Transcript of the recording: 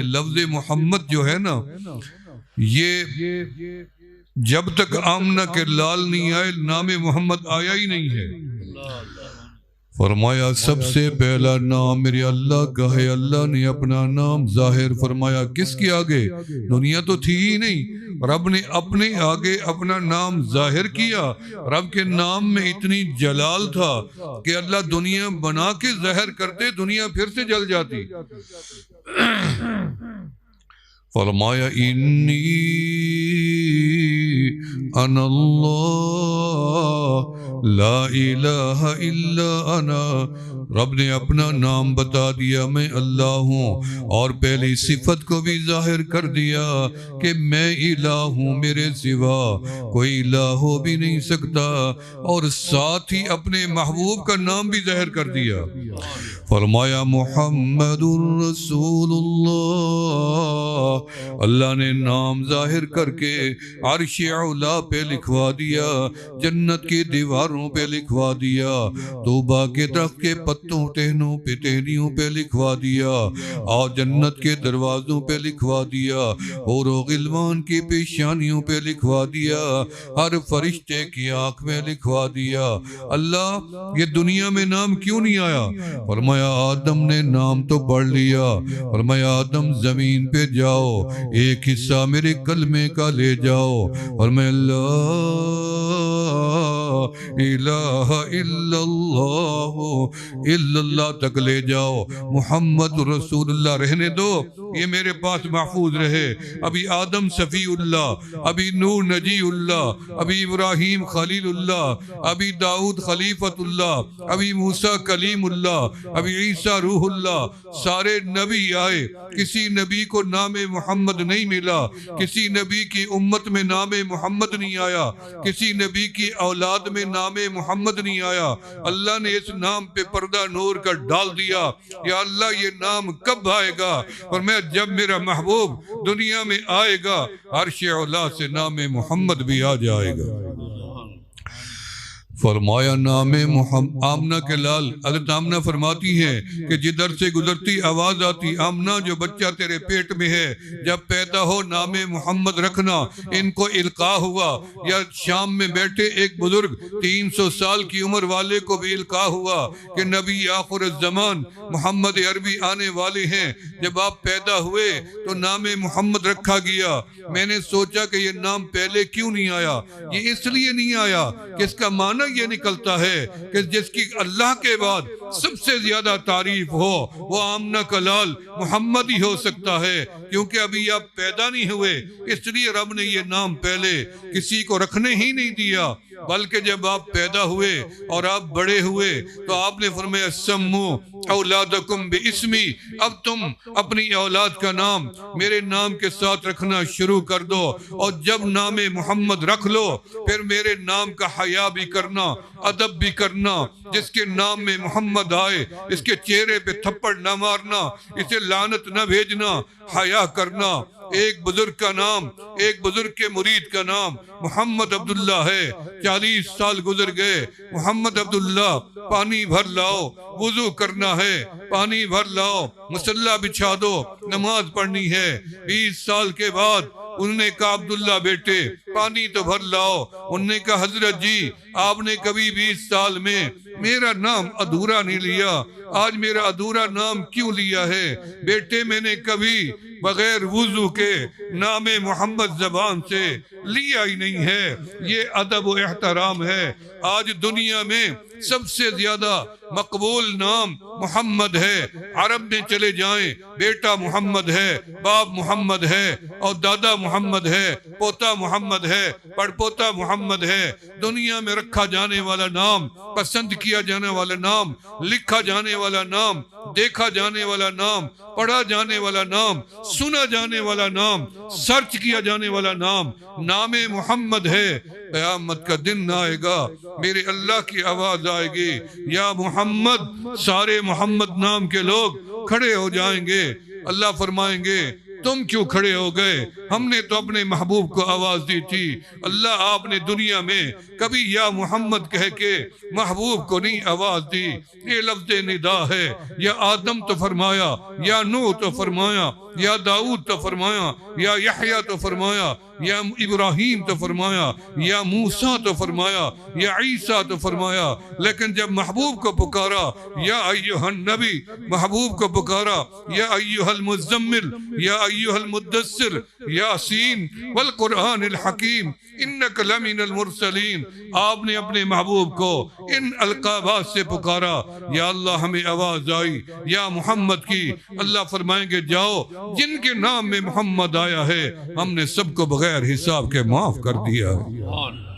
लफ्ज़ मोहम्मद जो है ना, ये जब तक आमना के लाल नहीं आए नाम मोहम्मद आया ही नहीं है। फरमाया सबसे पहला नाम मेरे अल्लाह का है। अल्लाह ने अपना नाम जाहिर फरमाया किसके आगे? दुनिया तो थी ही नहीं, रब ने अपने आगे अपना नाम जाहिर किया। रब के नाम में इतनी जलाल था कि अल्लाह दुनिया बना के जाहिर करते, दुनिया फिर से जल जाती। फरमाया इन्नी अनल्लाह ला इलाहा इल्ला अना। रब ने अपना नाम बता दिया, मैं अल्लाह हूँ, और पहली सिफत को भी जाहिर कर दिया कि मैं इलाह हूँ, मेरे सिवा कोई इलाह हो भी नहीं सकता। और साथ ही अपने महबूब का नाम भी जाहिर कर दिया। फरमाया मुहम्मदुर रसूलुल्लाह। अल्लाह ने नाम जाहिर करके अर्श औला पे लिखवा दिया, जन्नत की दीवारों पे लिखवा दिया, तौबा के दरख्त के पत्तों टहनों पे टहनियों पे लिखवा दिया, और जन्नत के दरवाजों पे लिखवा दिया, और गिलमान की पेशानियों पे लिखवा दिया, हर फरिश्ते की आंख में लिखवा दिया। अल्लाह ये दुनिया में नाम क्यों नहीं आया? फरमाया आदम ने नाम तो पढ़ लिया। फरमाया आदम जमीन पे जाओ, एक हिस्सा मेरे कलमे का ले जाओ, और मैं ला इलाहा इल्लल्लाह तक ले जाओ। मुहम्मद रसूलुल्लाह रहने दो, ये मेरे पास महफूज रहे। अभी आदम सफ़ीउल्लाह, अभी नूह नजीउल्लाह, अभी इब्राहीम खलीलुल्लाह, अभी दाऊद खलीफतुल्लाह, अभी मूसा कलीमुल्लाह, अभी ईसा रूहुल्लाह, सारे नबी आए। किसी नबी को नाम मोहम्मद नहीं मिला, किसी नबी की उम्मत में नाम मोहम्मद नहीं आया, किसी नबी की औलाद में नाम मोहम्मद नहीं आया। अल्लाह ने इस नाम पे पर्दा नूर का डाल दिया। या अल्लाह ये नाम कब आएगा? और मैं जब मेरा महबूब दुनिया में आएगा, अर्श औला से नाम मोहम्मद भी आ जाएगा। फरमाया नामे मोहम्मद। आमना के लाल हज़रत आमना फरमाती हैं कि जिधर से गुजरती आवाज़ आती, आमना जो बच्चा तेरे पेट में है, जब पैदा हो नामे मोहम्मद रखना। इनको इल्का हुआ, या शाम में बैठे एक बुजुर्ग 300 साल की उम्र वाले को भी इल्का हुआ कि नबी आखिर ज़मान मोहम्मद अरबी आने वाले हैं। जब आप पैदा हुए तो नामे मोहम्मद रखा गया। मैंने सोचा कि ये नाम पहले क्यों नहीं आया? ये इसलिए नहीं आया कि इसका माना ये निकलता है कि जिसकी अल्लाह के बाद सबसे ज्यादा तारीफ हो वो आमना का लाल मोहम्मद ही हो सकता है, क्योंकि अभी आप पैदा नहीं हुए, इसलिए रब ने ये नाम पहले किसी को रखने ही नहीं दिया। बल्कि जब आप पैदा हुए और आप बड़े हुए तो आपने फरमाया सम्मू औलादकुम बिइस्मी, अब तुम अपनी औलाद का नाम मेरे नाम के साथ रखना शुरू कर दो, और जब नाम मोहम्मद रख लो फिर मेरे नाम का हया भी करना, अदब भी करना। जिसके नाम में मोहम्मद आए इसके चेहरे पे थप्पड़ न मारना, इसे लानत न भेजना, हया करना। एक बुजुर्ग का नाम, एक बुजुर्ग के मुरीद का नाम मोहम्मद अब्दुल्ला है। 40 साल गुजर गए। मोहम्मद अब्दुल्ला, पानी भर लाओ, वुजू करना है, पानी भर लाओ, मुसल्ला बिछा दो, नमाज पढ़नी है। 20 साल के बाद उन्होंने कहा अब्दुल्ला बेटे पानी तो भर लाओ। उन्होंने कहा हजरत जी आपने कभी 20 साल में मेरा नाम अधूरा नहीं लिया, आज मेरा अधूरा नाम क्यों लिया है? बेटे मैंने कभी बगैर वुजू के नाम मोहम्मद जबान से लिया ही नहीं है। ये अदब व एहतराम है। आज दुनिया में सबसे ज्यादा मकबूल नाम मोहम्मद है। अरब में चले जाएं, बेटा मोहम्मद है, बाप मोहम्मद है, और दादा मोहम्मद है, पोता मोहम्मद है, पड़पोता मोहम्मद है। दुनिया में रखा जाने वाला नाम, पसंद किया जाने वाला नाम, लिखा जाने वाला नाम, देखा जाने वाला नाम, पढ़ा जाने वाला नाम, सुना जाने वाला नाम, सर्च किया जाने वाला नाम नामे मोहम्मद है। क़यामत का दिन आएगा, मेरे अल्लाह की आवाज आएगी, या मोहम्मद। सारे मोहम्मद नाम के लोग खड़े हो जाएंगे। अल्लाह फरमाएंगे तुम क्यों खड़े हो गए? हमने तो अपने महबूब को आवाज दी थी। अल्लाह आपने दुनिया में कभी या मोहम्मद कह के महबूब को नहीं आवाज दी। ये लफ्ज़ निदा है। या आदम तो फरमाया, या नूह तो फरमाया, या दाऊद तो फरमाया, या यहया तो फरमाया, या इब्राहीम तो फरमाया, या मूसा तो फरमाया, या ईसा तो फरमाया। लेकिन जब महबूब को पुकारा, या अय्युहन नबी, महबूब को पुकारा, या अय्युहल मुज़्ज़म्मिल, या अय्युहल मुद्दस्सिर, यासीन वल कुरआनिल हकीम इन्नका लमिनल मुरसलीन। आपने अपने महबूब को इन अलकाबात से पुकारा। या अल्लाह, हमें आवाज आई या मोहम्मद की, अल्लाह फरमाएंगे जाओ, जिनके नाम में मोहम्मद आया है हमने सबको बगैर हिसाब के माफ कर दिया है।